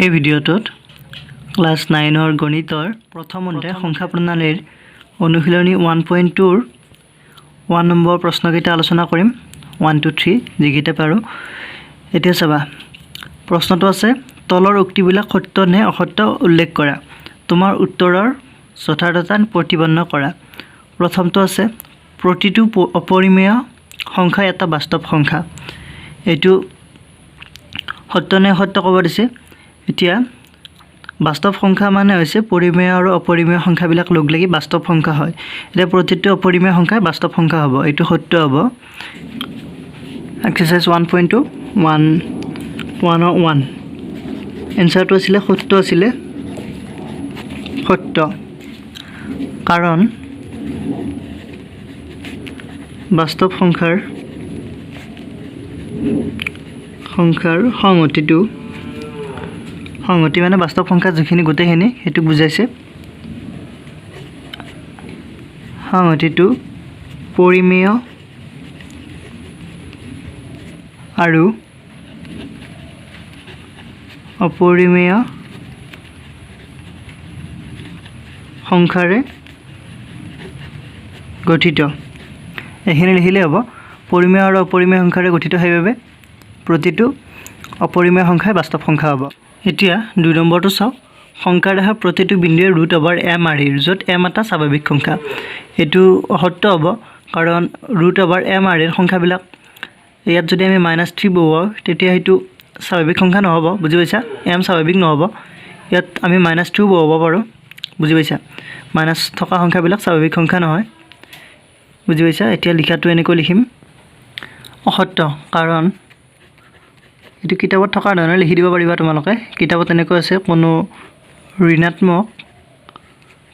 এই ভিডিঅ'টোত ক্লাছ 9ৰ গণিতৰ প্ৰথম অধ্যায় সংখ্যা প্ৰণালীৰ অনুশীলনী 1.2ৰ 1 নম্বৰ প্ৰশ্নকেইটা আলোচনা কৰিম 1 2 3 যিকেইটা পাৰো এতিয়া চাবা প্ৰশ্নটো আছে তলৰ উক্তিবিলাক সত্য নে অসত্য উল্লেখ কৰা তোমাৰ উত্তৰৰ যথাৰ্থতা প্ৰতিবৰ্ণ কৰা প্ৰথমটো আছে প্ৰতিটো অপৰিমেয় সংখ্যা এটা বাস্তৱ সংখ্যা এইটো সত্য নে অসত্য ক'ব দিছে এতিয়া বাস্তৱ সংখ্যা মানে হৈছে পৰিমেয় আৰু অপৰিমেয় সংখ্যাবিলাক লগ লাগি বাস্তৱ সংখ্যা হয় এতিয়া প্ৰতিটো অপৰিমেয় সংখ্যা বাস্তৱ সংখ্যা হ'ব এইটো সত্য হ'ব এক্সাৰসাইজ 1.2 1 এনসাৰটো আছিল সত্য আছিল সত্য কাৰণ বাস্তৱ সংখ্যাৰ সংহতি মানে বাস্তৱ সংখ্যা যিখিনি গোটেইখিনি হেতু বুজাইছে সংহতিটো পৰিমেয় আৰু অপৰিমেয় সংখ্যাৰে গঠিত এখিনি লিখিলে হ'ব পৰিমেয় আৰু অপৰিমেয় সংখ্যাৰে গঠিত সেইভাবে প্ৰতিটো অপৰিমেয় সংখ্যাই বাস্তৱ সংখ্যা হ'ব এতিয়া 2 নম্বৰটো চাও সংখ্যাৰ দেখা প্ৰতিটো বিন্দুৱে √m আৰিৰ য'ত m এটা স্বাভাৱিক সংখ্যা এটো সত্য হ'ব কাৰণ √m আৰিৰ সংখ্যাবিলাক ইয়াত যদি আমি -3 বহাও তেতিয়া হেতু স্বাভাৱিক সংখ্যা নহব বুজি পাইছা m স্বাভাৱিক নহব ইয়াত আমি -2 বহাব পাৰো বুজি পাইছা মাইনাস থকা সংখ্যাবিলাক স্বাভাৱিক সংখ্যা নহয় বুজি পাইছা এতিয়া লিখাটো এনেকৈ লিখিম অসত্য কাৰণ এটো কিতাপত থকা ধৰণে লিখি দিব পাৰিবা তোমালোকে কিতাপত এনেকৈ আছে কোনো ঋণাত্মক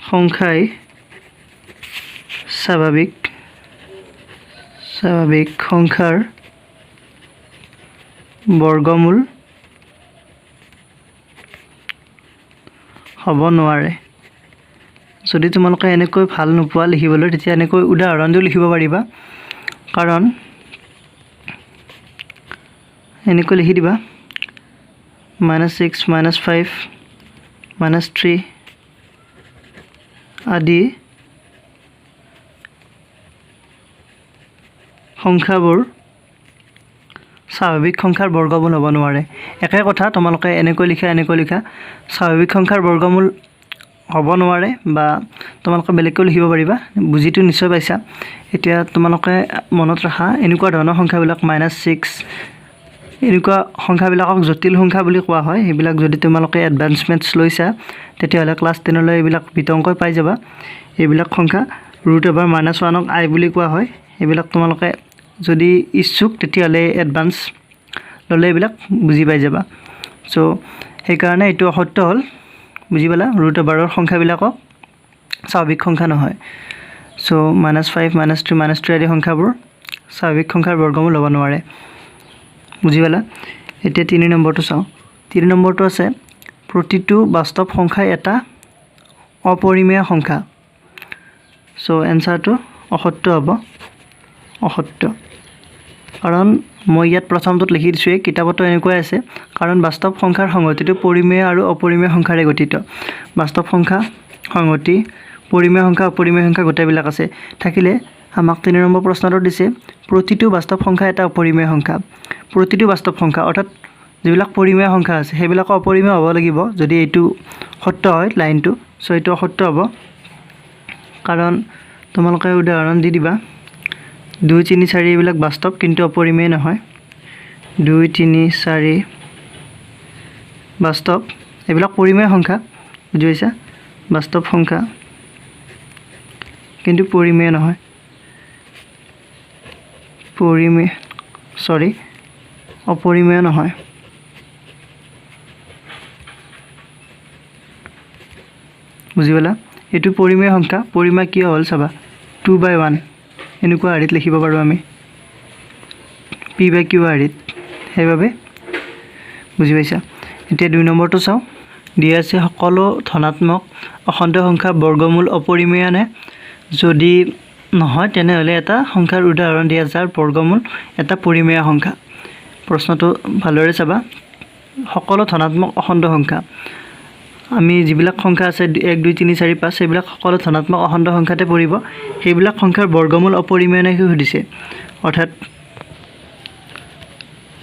সংখ্যাই স্বাভাৱিক সংখ্যাৰ বৰ্গমূল হ'ব নোৱাৰে যদি তোমালোকে এনেকৈ ভাল নোপোৱা লিখিবলৈ তেতিয়া এনেকৈ উদাহৰণ দি লিখিব পাৰিবা কাৰণ এনেকৈ লিখি দিবা -6 -5 -3 আদি সংখ্যাবোৰ স্বাভাৱিক সংখ্যাৰ বৰ্গমূল হ'ব নোৱাৰে একে কথা তোমালোকে এনেকৈ লিখা স্বাভাৱিক সংখ্যাৰ বৰ্গমূল হ'ব নোৱাৰে বা তোমালোকে বেলেগকৈ লিখিব পাৰিবা বুজিটো নিশ্চয় পাইছা এতিয়া তোমালোকে মনত ৰাখা এনেকুৱা ধৰণৰ সংখ্যাবিলাক -6 এনেকুৱা সংখ্যাবিলাকক জটিল সংখ্যা বুলি কোৱা হয় এইবিলাক যদি তোমালোকে এডভান্স মেথছ লৈছা তেতিয়াহ'লে ক্লাছ 10 লৈ এইবিলাক বিতংকৈ পাই যাবা এইবিলাক সংখ্যা √-1ক i বুলি কোৱা হয় এইবিলাক তোমালোকে যদি ইচ্ছুক তেতিয়াহ'লে এডভান্স ললে এইবিলাক বুজি পাই যাবা সো এই কাৰণে এটো সত্য হ'ল বুজি পালা √ৰ সংখ্যাবিলাকক স্বাভাৱিক সংখ্যা নহয় সো -5 -3 আদি সংখ্যাবোৰ স্বাভাৱিক সংখ্যাৰ বৰ্গমূল হ'ব নোৱাৰে বুজি পালা এতিয়া 3 নম্বৰটো চাও 3 নম্বৰটো আছে প্ৰতিটো বাস্তৱ সংখ্যা এটা অপৰিমেয় সংখ্যা সো এনসাৰটো অসত্য হ'ব অসত্য কাৰণ মই ইয়াত প্ৰথমটোত লিখি দিছো কিতাপতো এনেকৈ আছে কাৰণ বাস্তৱ সংখ্যাৰ সংহতিটো পৰিমেয় আৰু অপৰিমেয় সংখ্যাৰে গঠিত বাস্তৱ সংখ্যা সংহতি পৰিমেয় সংখ্যা অপৰিমেয় সংখ্যা গোটেইবিলাক আছে থাকিলে আমাক 3 নম্বৰ প্ৰশ্নটো দিছে প্ৰতিটো বাস্তৱ সংখ্যা এটা অপৰিমেয় সংখ্যা প্ৰতিটো বাস্তৱ সংখ্যা অৰ্থাৎ যিবিলাক পৰিমেয় সংখ্যা আছে সেইবিলাক অপৰিমেয় হ'ব লাগিব যদি এইটো সত্য হয় লাইনটো সো এইটো সত্য হ'ব কাৰণ তোমালোকে উদাহৰণ দি দিবা 2 3 4 এইবিলাক বাস্তৱ কিন্তু অপৰিমেয় নহয় 2 3 4 বাস্তৱ এইবিলাক পৰিমেয় সংখ্যা বুজি পাইছা বাস্তৱ সংখ্যা কিন্তু পৰিমেয় নহয় অপৰিমেয় নহয় বুজি পালা এটো পৰিমেয় সংখ্যা পৰিমেয় কি হ'ল চাবা 2/1 এনেকুৱা আৰিত লিখিব পাৰো আমি p/q আৰিত সেইভাবে বুজি পাইছা এতিয়া 2 নম্বৰটো চাও দিয়া আছে সকলো ধনাত্মক অখণ্ড সংখ্যাৰ বৰ্গমূল অপৰিমেয় নে যদি নহয় তেনেহলে এটা সংখ্যাৰ উদাহৰণ দিয়া যাৰ বৰ্গমূল এটা পৰিমেয় সংখ্যা প্ৰশ্নটো ভালৰে চাবা সকলো ধনাত্মক অখণ্ড সংখ্যা আমি যিবিলাক সংখ্যা আছে 1 2 3 4 5 সেইবিলাক সকলো ধনাত্মক অখণ্ড সংখ্যাতে পৰিব সেইবিলাক সংখ্যাৰ বৰ্গমূল অপৰিমেয় কি সুধিছে অৰ্থাৎ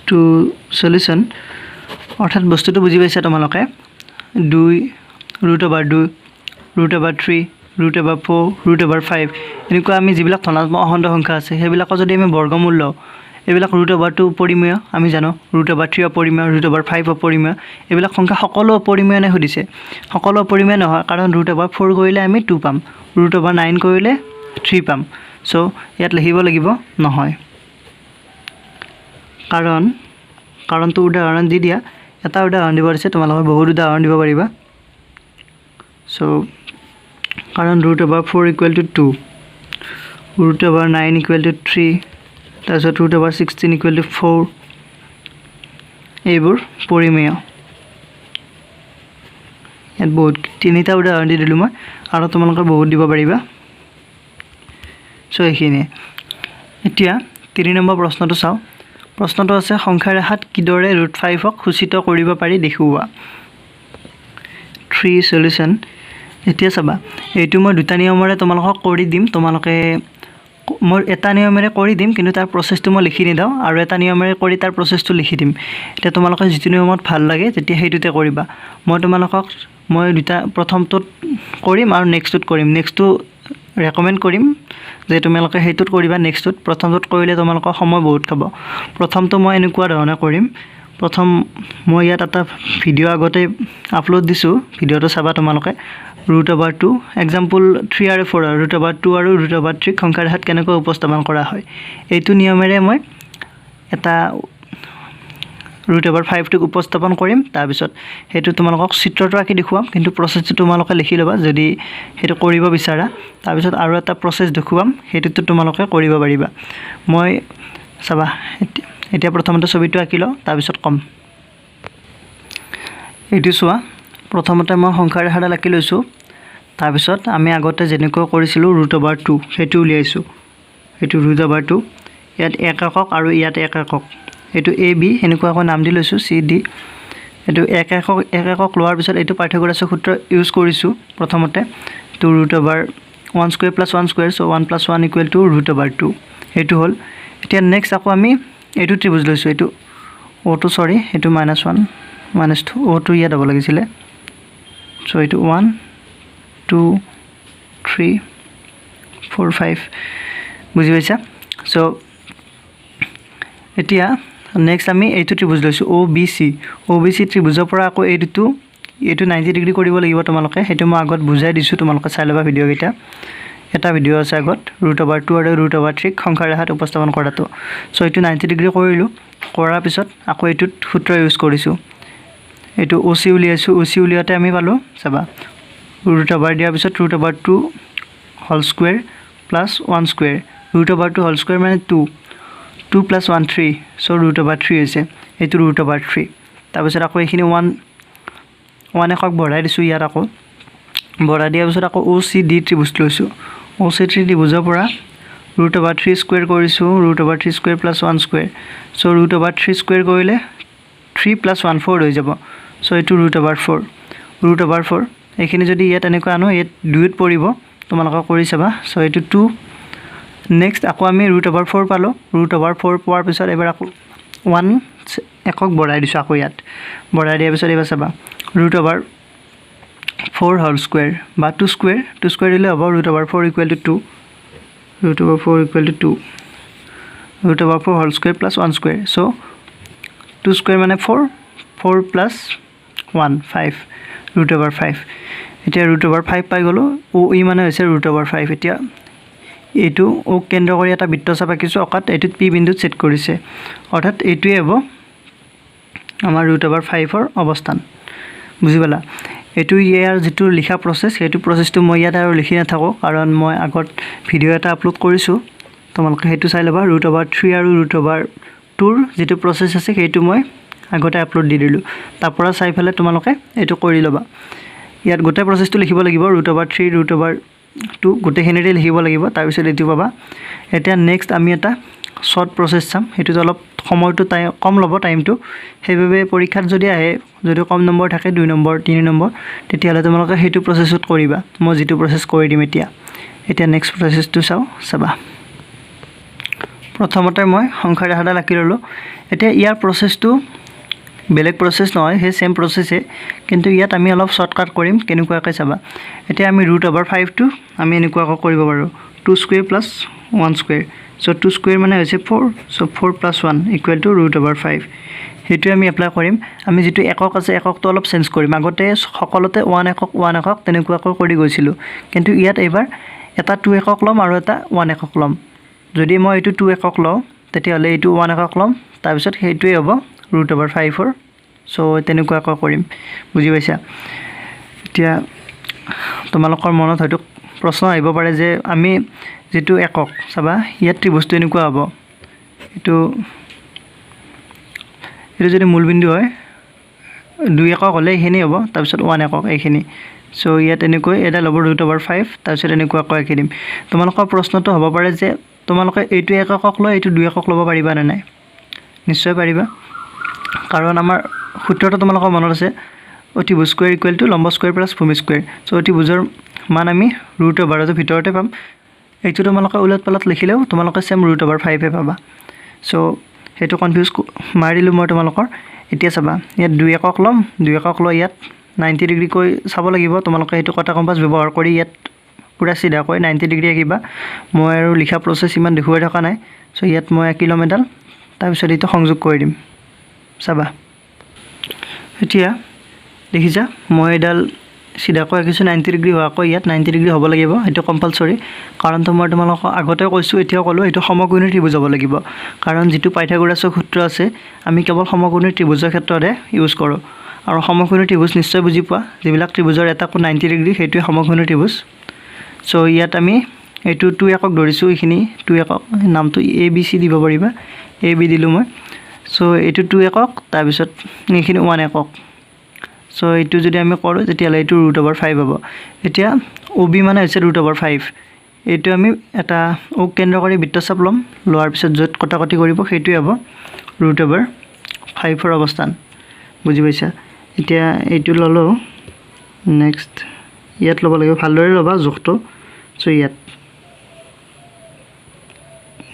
টু সলিউশন অৰ্থাৎ বস্তুটো বুজি পাইছা তোমালোকে 2 √2 √3 √4 √5 এনেকুৱা আমি যিবিলাক ধনাত্মক অখণ্ড সংখ্যা আছে সেইবিলাকৰ যদি আমি বৰ্গমূল লওঁ এইবিলাক √2 অপৰিমেয় আমি জানো √3 অপৰিমেয় √5 অপৰিমেয় এইবিলাক সংখ্যা সকলো অপৰিমেয় নে সুধিছে সকলো অপৰিমেয় নহয় কাৰণ √4 কৰিলে আমি 2 পাম √9 কৰিলে 3 পাম সো ইয়াত লিখিব লাগিব নহয় কাৰণটো উদাহৰণ দি দিয়া এটা উদাহৰণ দিব আছে তোমালোকে বহুত উদাহৰণ দিব পাৰিবা সো কাৰণ √4 = 2 √9 = 3 তাৰপিছত √16 = 4 এইবোৰ পৰিমেয় ইয়াত বহুত তিনিটা উদাহৰণ দি দিলোঁ মই আৰু তোমালোকে বহুত দিব পাৰিবা সো এইখিনি এতিয়া 3 নম্বৰ প্ৰশ্নটো চাওঁ প্ৰশ্নটো আছে সংখ্যা ৰেখাত কিদৰে √5ক সূচিত কৰিব পাৰি দেখুওৱা 3 সলিউশন এতিয়া চাবা এইটো মই দুটা নিয়মৰে তোমালোকক কৰি দিম তোমালোকে মই এটা নিয়মেৰে কৰি দিম কিন্তু তাৰ প্ৰচেছটো মই লিখি নিদাও আৰু এটা নিয়মেৰে কৰি তাৰ প্ৰচেছটো লিখি দিম এটা তোমালোকে যিটো নিয়মত ভাল লাগে তেতিয়া সেইটোতে কৰিবা মই তোমালোকক মই দুটা প্ৰথমটোত কৰিম আৰু নেক্সটটোত কৰিম নেক্সটটো ৰেকমেণ্ড কৰিম যে তোমালোকে সেইটোত কৰিবা নেক্সটটোত প্ৰথমটোত কৰিলে তোমালোকৰ সময় বহুত খাব প্ৰথমটো মই এনেকুৱা ধৰণে কৰিম প্ৰথম মই ইয়াত এটা ভিডিও আগতে আপলোড দিছো ভিডিওটো চাবা তোমালোকে √2 এক্সাম্পল 3 আৰু 4 √2 আৰু √3 সংখ্যাৰ ৰেখাত কেনেকৈ উপস্থাপন কৰা হয় এইটো নিয়মেৰে মই এটা √5ক উপস্থাপন কৰিম তাৰ পিছত হেতু তোমালোকক চিত্ৰটো আঁকি দেখুৱাম কিন্তু প্ৰচেছটো তোমালোকে লিখি লবা যদি হেতু কৰিব বিচাৰা তাৰ পিছত আৰু এটা প্ৰচেছ দেখুৱাম হেতুটো তোমালোকে কৰিব পাৰিবা মই চাবা এতিয়া প্ৰথমতে ছবিটো আঁকি লওঁ তাৰ পিছত কম এইটো চোৱা প্ৰথমতে মই সংখ্যাৰ ৰেখাডাল আঁকি লৈছো তাৰ পিছত আমি আগতে যেনেকৈ কৰিছিলো √2 হেতু উলিয়াইছো হেতু √2 ইয়াত এক একক আৰু ইয়াত এক একক এটো a b এনেকুৱাকৈ নাম দি লৈছো c d এটো এক একক লোৱাৰ পিছত এটো পাইথাগোৰাছৰ সূত্ৰ ইউজ কৰিছো প্ৰথমতে টু √1² + 1² সো 1 + 1 = √2 এটো হল এতিয়া নেক্সট আকৌ আমি এটো ত্ৰিভুজ লৈছো এটো o2 সৰি এটো -1 -2 o2 ইয়াত হ'ব লাগিছিল সো এটো 1 2 3 4 5 বুজি পাইছা সো এতিয়া নেক্সট আমি এইটো ত্ৰিভুজ লৈছো OBC ত্ৰিভুজৰ পৰা আকৌ এইটো 90 ডিগ্ৰী কৰিব লাগিব তোমালোকে হেতু মই আগত বুজাই দিছো তোমালোকে চাই লবা ভিডিও কেইটা এটা ভিডিও আছে আগত √2 আৰু √3 সংখ্যাৰ ৰেখাত উপস্থাপন কৰাটো সো এইটো 90 ডিগ্ৰী কৰিলো কৰাৰ পিছত আকৌ এইটো সূত্ৰ ইউজ কৰিছো এইটো OC উলিয়াইছো OC উলিয়াতে আমি পালো চাবা √2 দিয়াৰ পিছত √2 whole square plus 1 square √2 whole square মানে 2 + 1 3 সো √3 হৈছে এটো √3 তাৰ পিছত আকৌ এইখিনি 1 একক বঢ়াই দিছো ইয়াত আকৌ বঢ়াই দিয়াৰ পিছত আকৌ OCD ত্ৰিভুজ লৈছো OCD ত্ৰিভুজৰ পৰা √3 স্কয়াৰ কৰিছো √3 square plus 1 square so √3 square কৰিলে 3 + 1 4 হৈ যাব সো এটো √4 এইখিনি যদি ইয়াত এনেকৈ আনো ইয়াত 2 ত পৰিব তোমালোকে কৰি চাবা সো এটো 2 নেক্সট আকৌ আমি √4 পালো √4 পোৱাৰ পিছত এবাৰ আকৌ 1 একক বঢ়াই দিছো আকৌ ইয়াত বঢ়াই দিয়াৰ পিছত এবাৰ চাবা √4 হোল স্কয়াৰ বা 2 স্কয়াৰ দিলে হ'ব √4 = 2 √4 whole square plus 1 square so 2 square মানে 4 + 1 5 √5 এতিয়া √5 পাই গলো OE মানে হৈছে √5 এতিয়া এটো ও কেন্দ্ৰ কৰি এটা বৃত্তচাপ আঁকিছো অকাত এটোত p বিন্দুত সেট কৰিছে অৰ্থাৎ এটোৱে হ'ব আমাৰ √5 ৰ অৱস্থান বুজি পালা এটো ইয়াৰ যেটো লিখা প্ৰসেস হেতু প্ৰসেসটো মই ইয়াত আৰু লিখি নাথাকো কাৰণ মই আগত ভিডিও এটা আপলোড কৰিছো তোমালোকে হেতু চাই লবা √3 আৰু √2 ৰ যেটো প্ৰসেস আছে হেতু মই আগতে আপলোড দি দিলো তাৰ পৰা চাই ফেলে তোমালোকে এটো কৰি লবা ইয়াত গোটেই প্ৰসেসটো লিখিব লাগিব √3 √2 গোটেইখিনিৰে লিখিব লাগিব তাৰ পিছত এটো পাবা এতিয়া নেক্সট আমি এটা শৰ্ট প্ৰসেস চাম হেতুত অলপ সময়টো কম ল'ব টাইমটো সেইবাবে পৰীক্ষাত যদি আহে যদি কম নম্বৰ থাকে 2 নম্বৰ 3 নম্বৰ তেতিয়াহ'লে তোমালোকে সেইটো প্ৰচেছত কৰিবা মই যিটো প্ৰচেছ কৰি দিম এতিয়া নেক্সট প্ৰচেছটো চাবা প্ৰথমতে মই সংখ্যা ৰেখাডাল আঁকি ল'লোঁ এতিয়া ইয়াৰ প্ৰচেছটো বেলেগ প্ৰচেছ নহয় সেই সেম প্ৰচেছে কিন্তু ইয়াত আমি অলপ শৰ্টকাট কৰিম কেনেকুৱাকৈ চাবা এতিয়া আমি √5 টো আমি এনেকুৱাকৈ কৰিব পাৰোঁ 2 square plus 1 square so 2 square মানে হৈছে 4 সো 4 প্লাছ 1 ইকুৱেল টু √5 সেইটো আমি এপ্লাই কৰিম আমি যেটো একক আছে এককটো অলপ চেঞ্জ কৰিম আগতে সকলোতে 1 একক তেনেকুৱাকৈ কৰি গৈছিলোঁ কিন্তু ইয়াত এবাৰ এটা 2 একক লম আৰু এটা 1 একক লম যদি মই এইটো 2 একক লওঁ তেতিয়াহ'লে এইটো 1 একক লম তাৰ পিছত সেইটোৱে হ'ব √5 ৰ সো তেনেকুৱাকৈ কৰিম বুজি পাইছা এতিয়া তোমালোকৰ মনত হয়তো প্ৰশ্ন আহিব পাৰে যে আমি যেটো একক চাবা ইয়াত ত্ৰিভুজটো এনেকুৱা হ'ব এইটো যদি মূলবিন্দু হয় 2 একক হ'লে এইখিনি হ'ব তাৰ পিছত 1 একক এইখিনি সো ইয়াত এনেকৈ এটা ল'ব √5 তাৰ পিছত এনেকুৱাকৈ আঁকি দিম তোমালোকৰ প্ৰশ্নটো হ'ব পাৰে যে তোমালোকে এইটো এককক লৈ এইটো 2 একক ল'ব পাৰিবা নে নাই নিশ্চয় পাৰিবা কাৰণ আমাৰ সূত্ৰটো তোমালোকৰ মনত আছে অতিভুজ স্কয়াৰ ইকুৱেল টু লম্ব স্কয়াৰ প্লাছ ভূমি স্কয়াৰ সো অতিভুজৰ মান আমি √5 ভিতৰতে পাম এইটো তোমালোকে উলট পালট লিখিলেও তোমালোকে সেম √5 এ পাবা সো হেতু কনফিউজ মাৰি দিলো মই তোমালোকৰ এতিয়া চাবা ইয়াত 2 একক লম 2 একক লৈ ইয়াত 90 ডিগ্ৰী কৈ চাব লাগিব তোমালোকে হেতু কটা কম্পাস ব্যৱহাৰ কৰি ইয়াত পুৰা সিধা কৈ 90 ডিগ্ৰী আকিবা মই আৰু লিখা প্ৰচেছ ইমান দেখুৱাই থকা নাই সো ইয়াত মই কিলোমিটাৰ তাৰ পিছত এইটো সংযোগ কৰি দিম চাবা এতিয়া দেখিছা মই এডাল সিধাকৈ আকিছো 90 ডিগ্ৰী হোৱাকৈ ইয়াত 90 ডিগ্ৰী হ'ব লাগিব এটো কম্পালসৰি কাৰণ মই তোমালোকক আগতে কৈছো এতিয়া কলো এটো সমকোণী ত্ৰিভুজ হ'ব লাগিব কাৰণ যেটো পাইথাগোৰাছৰ সূত্ৰ আছে আমি কেৱল সমকোণী ত্ৰিভুজৰ ক্ষেত্ৰতে ইউজ কৰো আৰু সমকোণী ত্ৰিভুজ নিশ্চয় বুজি পোৱা যিবিলাক ত্ৰিভুজৰ এটা কোণ 90 ডিগ্ৰী হেতুৱে সমকোণী ত্ৰিভুজ সো ইয়াত আমি এটো 2 একক ধৰিছো এইখিনি 2 একক নামটো ABC দিব পাৰিবা AB দিলো মই সো এটো 2 একক তাৰ পিছত এইখিনি 1 একক সো এইটো যদি আমি কৰো তেতিয়ালে এইটো √5 হ'ব এতিয়া OB মানে হৈছে √5 এইটো আমি এটা ও কেন্দ্ৰ কৰি বৃত্তচাপ লম লোৱাৰ পিছত যত কটাকটি কৰিব সেইটোৱে হ'ব √5 ৰ অৱস্থান বুজি পাইছা এতিয়া এইটো ললো নেক্সট ইয়াত লব লাগিব ভালদৰে লবা জোখটো সো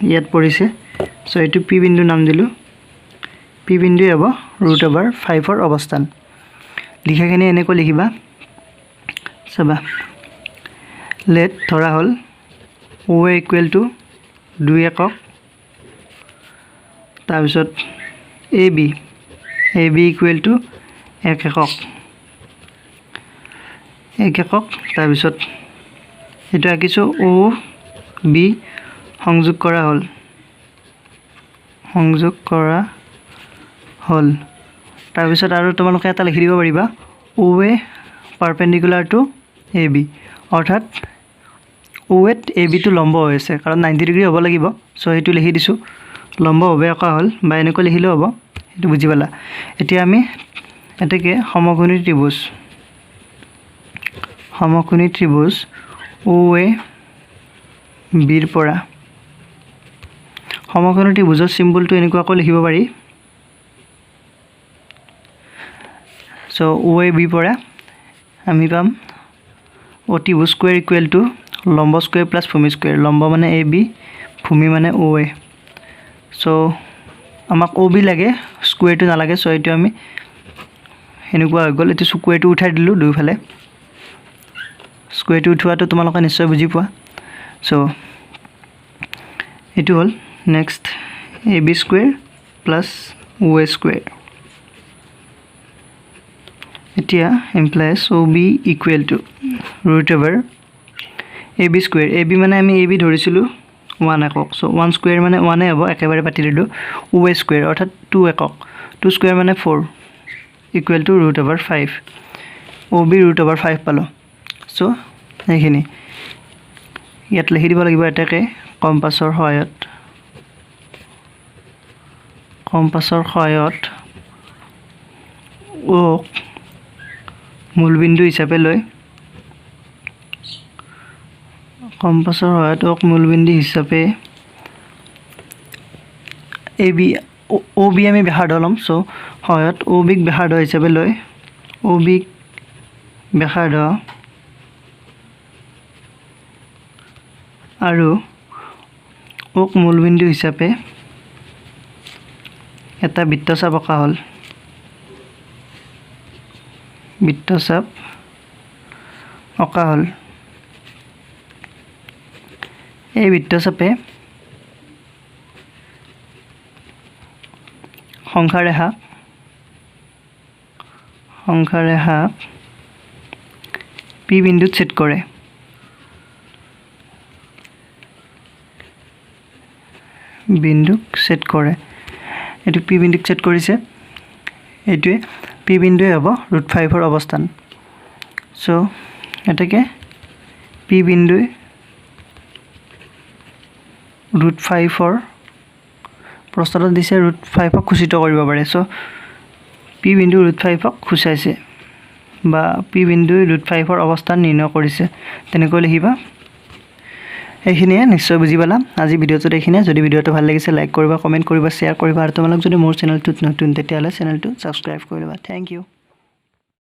ইয়াত পৰিছে সো এইটো P বিন্দু নাম দিলো P বিন্দু হ'ব √5 ৰ অৱস্থান লিখাখিনি এনেকৈ লিখিবা চাবা লেট ধৰা হল OA ইকুৱেল টু 2 একক তাৰ পিছত AB ইকুৱেল টু 1 একক তাৰ পিছত এটা আকিছো OB সংযোগ কৰা হল তাৰ পিছত আৰু তোমালোকে এটা লিখি দিব পাৰিবা OA পাৰপেন্ডিকুলাৰ টু AB অৰ্থাৎ OA AB টু লম্ব হৈছে কাৰণ 90 ডিগ্ৰী হ'ব লাগিব সো হেতু লিখি দিছো লম্ব হবে আকা হল বা এনেকৈ লিখিলে হ'ব এটো বুজি পালা এতিয়া আমি এটাকে সমকোণী ত্ৰিভুজ OA B ৰ পৰা সমকোণী ত্ৰিভুজৰ সিম্বলটো এনেকুৱাকৈ লিখিব পাৰি সো OA B পৰা আমি পাম অতিভুজ স্কয়াৰ ইকুৱেল টু লম্ব স্কয়াৰ প্লাস ভূমি স্কয়াৰ লম্ব মানে AB ভূমি মানে OA সো আমাক OB লাগে স্কয়াৰটো নালাগে সো এটো আমি এনেকুৱা হৈ গল এটো স্কয়াৰটো উঠাই দিলো দুইফালে স্কয়াৰটো উঠোৱাটো তোমালোকে নিশ্চয় বুজি পোৱা সো এটো হল next AB square plus OA square এতিয়া implies OB equal to √AB square AB মানে আমি AB ধৰিছিলো 1 একক সো 1 স্কয়াৰ মানে 1 এ হ'ব একেবাৰে পাতি দিলো OA স্কয়াৰ অৰ্থাৎ 2 একক 2 স্কয়াৰ মানে 4 ইকুৱেল টু √5 OB √5 পালো সো এইখিনি ইয়াত লিখি দিব লাগিব এটাকে কম্পাসৰ সহায়ত ও মূলবিন্দু হিচাপে লৈ কম্পাসৰ সহায়ত মূলবিন্দু হিচাপে AB অ' বি আমি ব্যাসাৰ্ধ ল'ম। চ' সহায়ত অ' বিক ব্যাসাৰ্ধ হিচাপে লৈ অ' বিক ব্যাসাৰ্ধ আৰু অ'ক মূলবিন্দু হিচাপে এটা বৃত্তচাপ অঁকা হ'ল। বৃত্তচাপ অঁকা হ'ল। এই বৃত্তচাপে সংখ্যাৰেখাক পি বিন্দুত ছেদ কৰে। বিন্দুক ছেদ কৰে। এইটো পি বিন্দুক ছেদ কৰিছে। এইটোৱে পি বিন্দুৱে হ'ব √5ৰ অৱস্থান। চ' এতেকে পি বিন্দুৱে √5ৰ প্ৰস্তাৱত দিছে √5ক সূচিত কৰিব পাৰে। চ' পি বিন্দু √5ক সূচাইছে বা পি বিন্দুৱে √5ৰ অৱস্থান নিৰ্ণয় কৰিছে, তেনেকৈ লিখিবা। এইখিনিয়ে নিশ্চয় বুজি পালা। আজি ভিডিঅ'টোত এইখিনিয়ে। যদি ভিডিঅ'টো ভাল লাগিছে লাইক কৰিবা, কমেণ্ট কৰিবা, শ্বেয়াৰ কৰিবা আৰু তোমালোক যদি মোৰ চেনেলটোত নতুন তেতিয়াহ'লে চেনেলটো ছাবস্ক্ৰাইব কৰি ল'বা। Thank U.